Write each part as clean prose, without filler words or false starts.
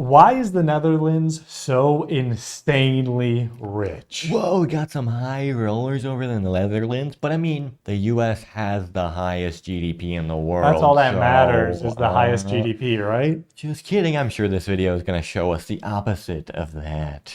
Why is the Netherlands so insanely rich? Whoa, we got some high rollers over in the Netherlands, but I mean, the U.S. has the highest GDP in the That's all world, that matters, so is the highest GDP, right? just kidding. I'm sure this video is gonna show us the opposite of that.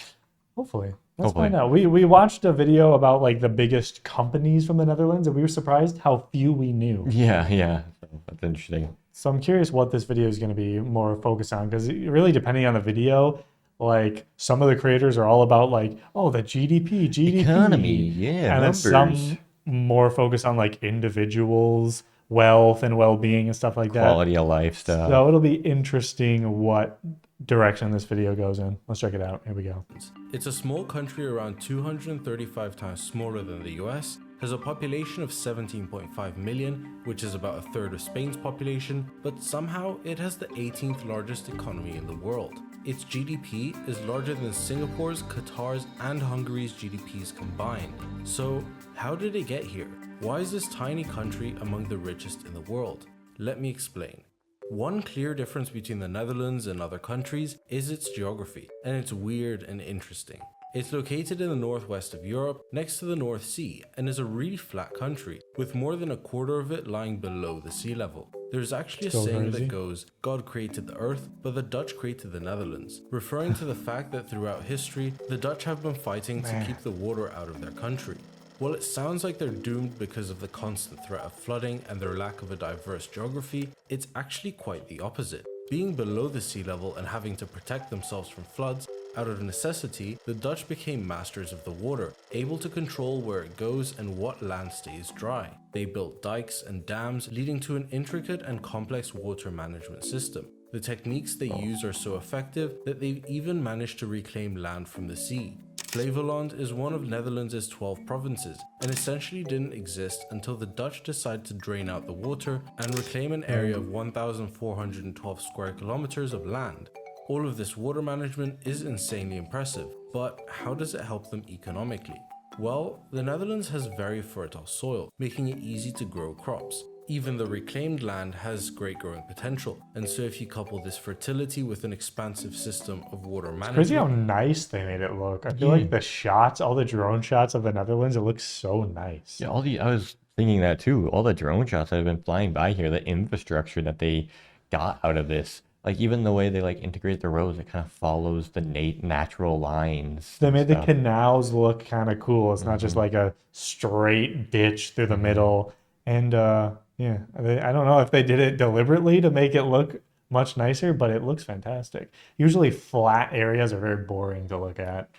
Hopefully. Let's Hopefully. find out. We watched a video about like the biggest companies from the Netherlands, and we were surprised how few we knew. Yeah, so that's interesting. So I'm curious what this video is going to be more focused on, because really depending on the video, like some of the creators are all about like, oh, the GDP, Economy, yeah, and then numbers. some more focused on like individuals, wealth and well-being and stuff like that. Quality of life stuff. So it'll be interesting what direction this video goes in. Let's check it out. Here we go. It's a small country around 235 times smaller than the US, has a population of 17.5 million, which is about a third of Spain's population, but somehow it has the 18th largest economy in the world. Its GDP is larger than Singapore's, Qatar's, and Hungary's GDPs combined. So how did it get here? Why is this tiny country among the richest in the world? Let me explain. One clear difference between the Netherlands and other countries is its geography, and it's weird and interesting. It's located in the northwest of Europe, next to the North Sea, and is a really flat country, with more than a quarter of it lying below the sea level. There's actually a saying that goes, God created the earth, but the Dutch created the Netherlands, referring to the fact that throughout history, the Dutch have been fighting to keep the water out of their country. While it sounds like they're doomed because of the constant threat of flooding and their lack of a diverse geography, it's actually quite the opposite. Being below the sea level and having to protect themselves from floods, out of necessity, the Dutch became masters of the water, able to control where it goes and what land stays dry. They built dikes and dams, leading to an intricate and complex water management system. The techniques they use are so effective that they've even managed to reclaim land from the sea. Flevoland is one of Netherlands' 12 provinces and essentially didn't exist until the Dutch decided to drain out the water and reclaim an area of 1,412 square kilometers of land. All of this water management is insanely impressive, but how does it help them economically? Well, the Netherlands has very fertile soil, making it easy to grow crops. Even the reclaimed land has great growing potential, and so if you couple this fertility with an expansive system of water management... Crazy how nice they made it look. I feel like the shots, all the drone shots of the Netherlands, it looks so nice. Yeah, I was thinking that too. All the drone shots that have been flying by here, the infrastructure that they got out of this. Like even the way they like integrate the roads, it kind of follows the natural lines. They made the canals look kind of cool. It's not just like a straight ditch through the middle. And yeah, I don't know if they did it deliberately to make it look much nicer, but it looks fantastic. Usually flat areas are very boring to look at.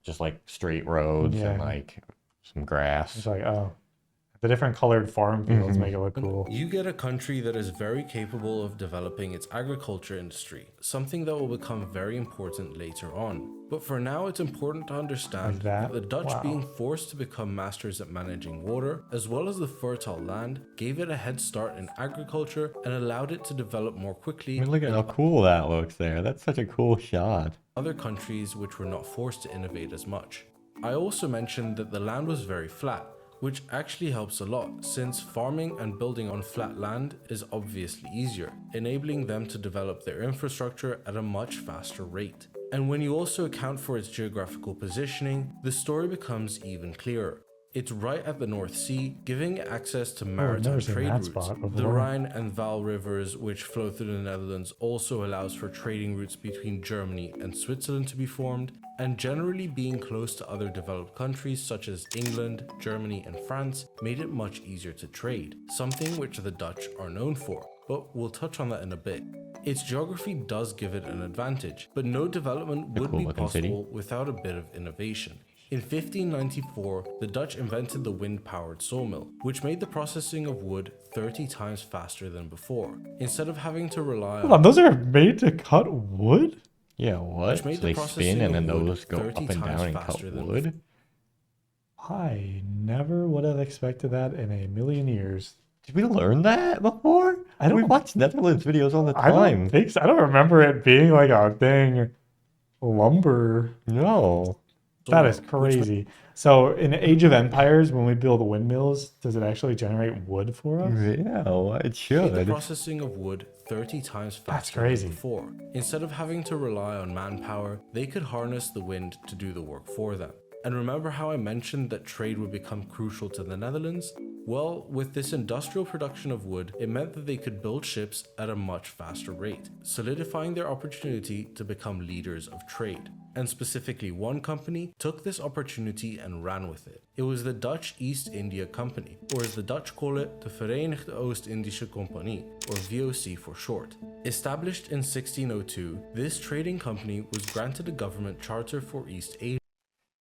Just like straight roads and like some grass. It's like, oh. The different colored farm fields make it look cool. You get a country that is very capable of developing its agriculture industry, something that will become very important later on. But for now, it's important to understand that the Dutch being forced to become masters at managing water, as well as the fertile land, gave it a head start in agriculture and allowed it to develop more quickly. I mean, look at how cool that looks there. That's such a cool shot. Other countries which were not forced to innovate as much. I also mentioned that the land was very flat, which actually helps a lot since farming and building on flat land is obviously easier, enabling them to develop their infrastructure at a much faster rate. And when you also account for its geographical positioning, the story becomes even clearer. It's right at the North Sea, giving access to maritime trade routes. The Rhine and Waal rivers, which flow through the Netherlands, also allows for trading routes between Germany and Switzerland to be formed, and generally being close to other developed countries such as England, Germany, and France made it much easier to trade, something which the Dutch are known for, but we'll touch on that in a bit. Its geography does give it an advantage, but no development would be possible without a bit of innovation. In 1594, the Dutch invented the wind-powered sawmill, which made the processing of wood 30 times faster than before. Instead of having to rely on... those are made to cut wood? Yeah, what? So they spin and then those go up and down and cut wood? I never would have expected that in a million years. Did we learn that before? We watch Netherlands videos all the time. I don't think so. I don't remember it being like a thing. Lumber. No. That is which crazy. So in Age of Empires, when we build windmills, does it actually generate wood for us? Yeah, well, it made the should. processing of wood 30 times That's faster than crazy. before. Instead of having to rely on manpower, they could harness the wind to do the work for them. And remember how I mentioned that trade would become crucial to the Netherlands? Well, with this industrial production of wood, it meant that they could build ships at a much faster rate, solidifying their opportunity to become leaders of trade. And specifically, one company took this opportunity and ran with it. It was the Dutch East India Company, or as the Dutch call it, the Verenigde Oost-Indische Compagnie, or VOC for short. Established in 1602, this trading company was granted a government charter for East Asia.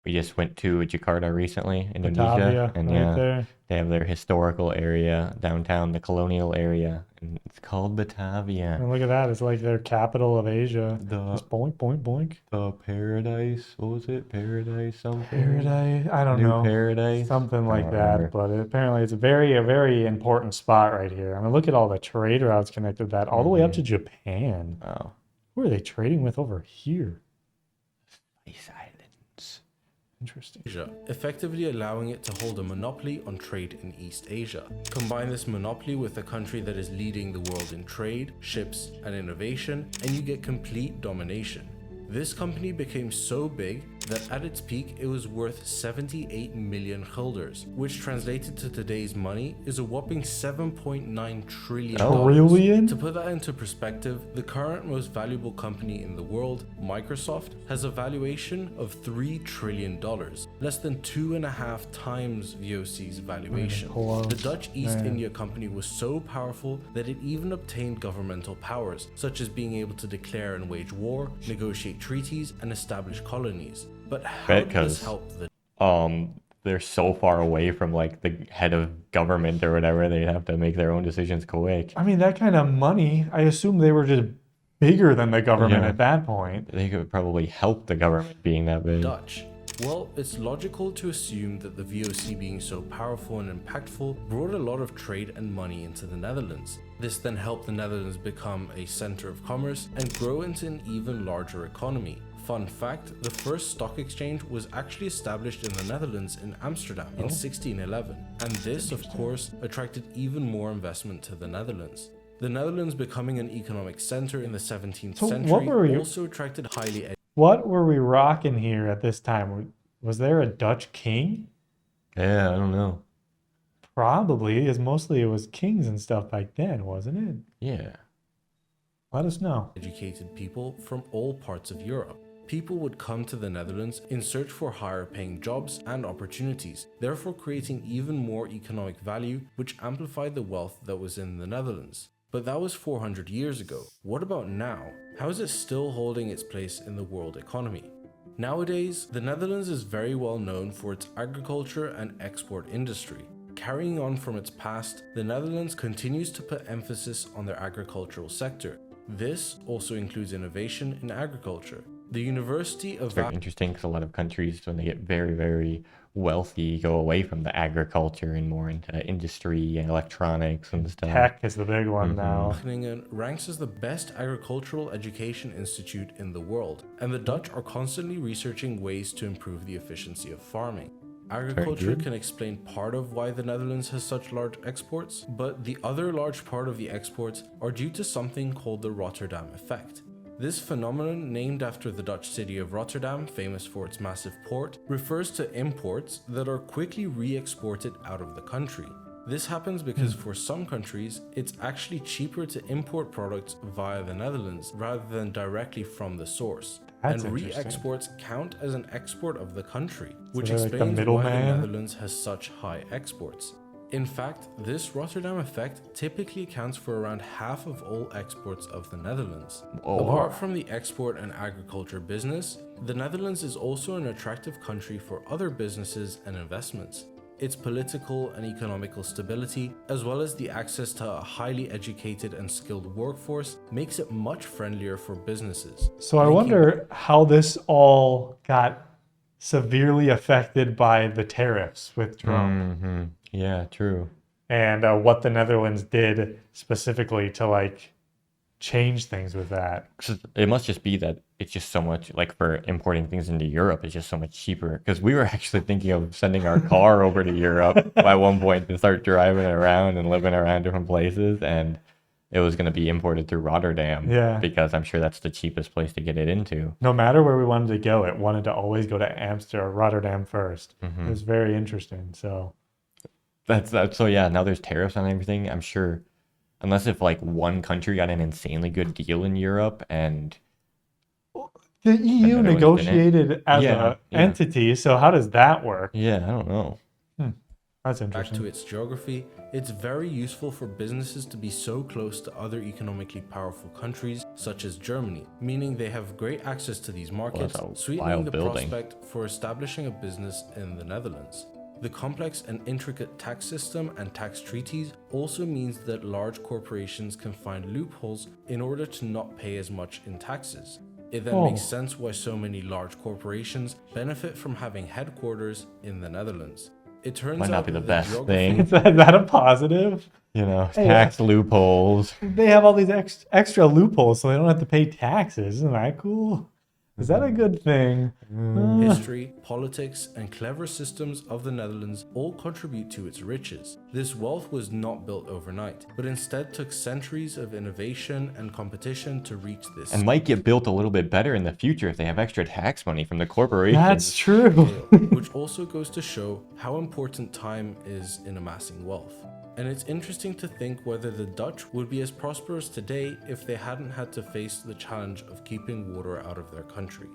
We just went to Jakarta recently, Indonesia, Batavia, and right yeah, there. they have their historical area downtown, the colonial area, and it's called Batavia. And look at that. It's like their capital of Asia. The Just boink, boink, boink. the paradise, what was it? Paradise something? Paradise. I don't New know. paradise? Something I like don't that. remember. But apparently it's a very important spot right here. I mean, look at all the trade routes connected to that all the way up to Japan. Oh, Who are they trading with over here? Spice Islands. Interesting. Effectively allowing it to hold a monopoly on trade in East Asia. Combine this monopoly with a country that is leading the world in trade, ships, and innovation, and you get complete domination. This company became so big that at its peak it was worth 78 million guilders, which translated to today's money is a whopping $7.9 trillion. Trillion? To put that into perspective, the current most valuable company in the world, Microsoft, has a valuation of $3 trillion, less than 2.5 times VOC's valuation. Close, The Dutch East man. India Company was so powerful that it even obtained governmental powers, such as being able to declare and wage war, negotiate treaties, and establish colonies. But how Bet did this 'cause- help the They're so far away from like the head of government or whatever, they'd have to make their own decisions quick. I mean, that kind of money, I assume they were just bigger than the government Yeah. at that point. They could probably help the government being that big. Dutch? Well, it's logical to assume that the VOC being so powerful and impactful brought a lot of trade and money into the Netherlands. This then helped the Netherlands become a center of commerce and grow into an even larger economy. Fun fact, the first stock exchange was actually established in the Netherlands in Amsterdam in 1611, and this, of course, attracted even more investment to the Netherlands. The Netherlands becoming an economic center in the 17th So what century were you- also attracted highly What were we rocking here at this time? Was there a Dutch king? Yeah, I don't know. Probably, as mostly it was kings and stuff back then, wasn't it? Yeah. Let us know. educated people from all parts of Europe. People would come to the Netherlands in search for higher paying jobs and opportunities, therefore creating even more economic value, which amplified the wealth that was in the Netherlands. But that was 400 years ago. What about now? How is it still holding its place in the world economy? Nowadays, the Netherlands is very well known for its agriculture and export industry. Carrying on from its past, the Netherlands continues to put emphasis on their agricultural sector. This also includes innovation in agriculture. The University of Very interesting because a lot of countries, when they get very wealthy, go away from the agriculture and more into industry and electronics and stuff. Tech is the big one now. Wageningen ranks as the best agricultural education institute in the world, and the Dutch are constantly researching ways to improve the efficiency of farming. Agriculture good. can explain part of why the Netherlands has such large exports, but the other large part of the exports are due to something called the Rotterdam effect. This phenomenon, named after the Dutch city of Rotterdam, famous for its massive port, refers to imports that are quickly re-exported out of the country. This happens because for some countries, it's actually cheaper to import products via the Netherlands rather than directly from the source. That's And interesting. re-exports count as an export of the country, which they're like the explains why the middleman? Netherlands has such high exports. In fact, this Rotterdam effect typically accounts for around half of all exports of the Netherlands. Whoa. Apart from the export and agriculture business, the Netherlands is also an attractive country for other businesses and investments. Its political and economical stability, as well as the access to a highly educated and skilled workforce, makes it much friendlier for businesses. So I making wonder how this all got severely affected by the tariffs with Trump Yeah, true. and what the Netherlands did specifically to like change things with that. 'Cause it must just be that it's just so much, like for importing things into Europe, it's just so much cheaper. Because we were actually thinking of sending our car over to Europe at one point to start driving around and living around different places, and it was going to be imported through Rotterdam. Yeah. Because I'm sure that's the cheapest place to get it into. No matter where we wanted to go, it wanted to always go to Amsterdam or Rotterdam first. Mm-hmm. It was very interesting. So That's that. So yeah, now there's tariffs on everything. I'm sure, unless if like one country got an insanely good deal in Europe and the EU Netherlands didn't. negotiated as Yeah, a yeah. entity. So how does that work? yeah, I don't know. That's Back interesting. to its geography, it's very useful for businesses to be so close to other economically powerful countries, such as Germany, meaning they have great access to these markets, that's a sweetening wild the building. prospect for establishing a business in the Netherlands. The complex and intricate tax system and tax treaties also means that large corporations can find loopholes in order to not pay as much in taxes. It then makes sense why so many large corporations benefit from having headquarters in the Netherlands. It turns Might not out be the that best geography- thing. Is that a positive? Tax loopholes. They have all these extra loopholes, so they don't have to pay taxes. Isn't that cool? Is that a good thing? History, politics, and clever systems of the Netherlands all contribute to its riches. This wealth was not built overnight, but instead took centuries of innovation and competition to reach this And might get built a little bit better in the future if they have extra tax money from the corporations. That's true. scale, which also goes to show how important time is in amassing wealth. And it's interesting to think whether the Dutch would be as prosperous today if they hadn't had to face the challenge of keeping water out of their country.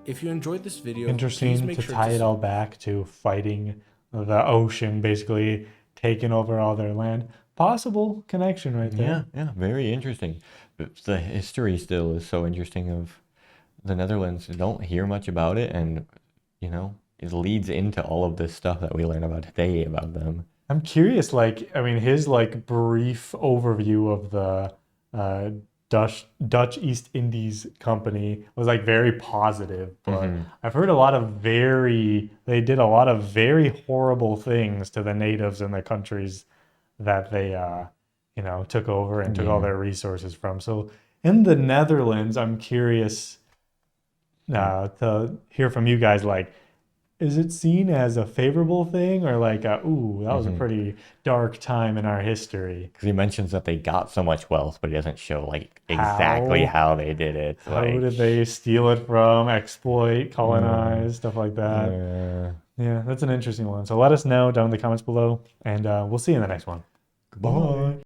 If you enjoyed this video, please Interesting make to sure tie it all back to fighting the ocean, basically taking over all their land. Possible connection right there. Yeah, very interesting. But the history still is so interesting of the Netherlands. You don't hear much about it, and it leads into all of this stuff that we learn about today about them. I'm curious, his brief overview of the Dutch East Indies Company was very positive, but I've heard they did a lot of very horrible things to the natives in the countries that they took over and took all their resources from. So in the Netherlands, I'm curious to hear from you guys, is it seen as a favorable thing or ooh, that was a pretty dark time in our history? Because he mentions that they got so much wealth, but he doesn't show exactly how they did it. How did they steal it from, exploit, colonize, stuff like that? Yeah, that's an interesting one. So let us know down in the comments below, and we'll see you in the next one. Goodbye.